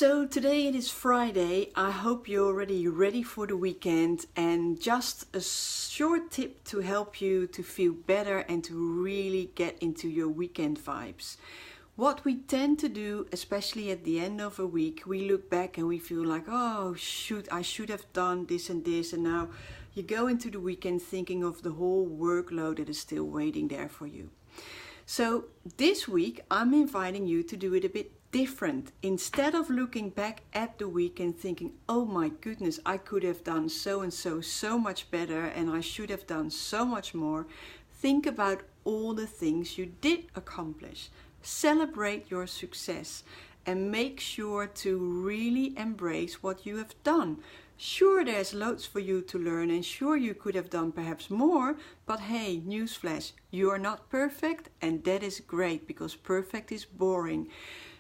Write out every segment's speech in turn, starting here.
So today it is Friday. I hope you're already ready for the weekend, and just a short tip to help you to feel better and to really get into your weekend vibes. What we tend to do, especially at the end of a week, we look back and we feel like, oh shoot, I should have done this and this, and now you go into the weekend thinking of the whole workload that is still waiting there for you. So this week I'm inviting you to do it a bit different. Instead of looking back at the week and thinking, oh my goodness, I could have done so and so much better and I should have done so much more, think about all the things you did accomplish. Celebrate your success and make sure to really embrace what you have done. Sure, there's loads for you to learn, and sure, you could have done perhaps more, but hey, newsflash, you are not perfect, and that is great because perfect is boring.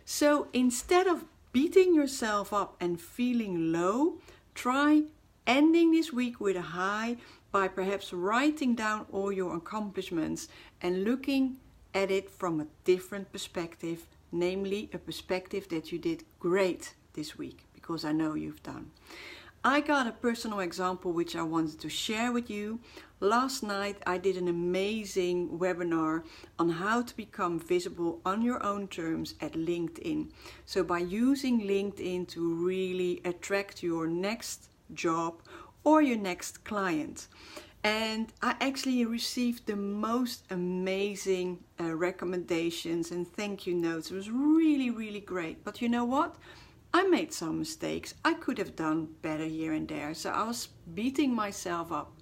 So instead of beating yourself up and feeling low, try ending this week with a high by perhaps writing down all your accomplishments and looking at it from a different perspective, namely a perspective that you did great this week, because I know you've done. I got a personal example which I wanted to share with you. Last night I did an amazing webinar on how to become visible on your own terms at LinkedIn. So by using LinkedIn to really attract your next job or your next client. And I actually received the most amazing recommendations and thank you notes. It was really great. But you know what? I made some mistakes. I could have done better here and there. So I was beating myself up.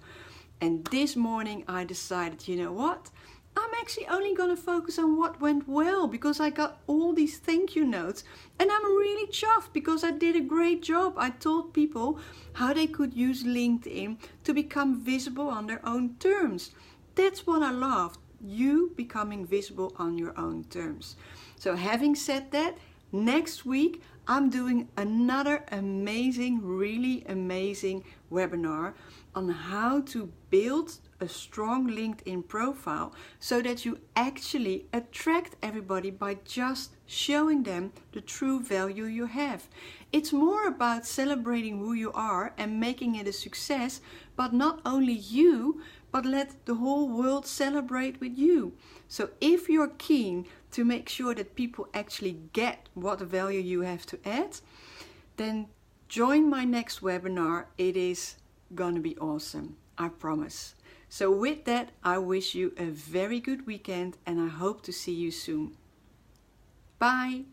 And this morning I decided, you know what? I'm actually only going to focus on what went well because I got all these thank you notes. And I'm really chuffed because I did a great job. I told people how they could use LinkedIn to become visible on their own terms. That's what I loved. You becoming visible on your own terms. So having said that, next week I'm doing another really amazing webinar on how to build a strong LinkedIn profile so that you actually attract everybody by just showing them the true value you have. It's more about celebrating who you are and making it a success, but not only you, but let the whole world celebrate with you. So if you're keen to make sure that people actually get what value you have to add, then join my next webinar. It is gonna be awesome, I promise. So with that, I wish you a very good weekend and I hope to see you soon. Bye!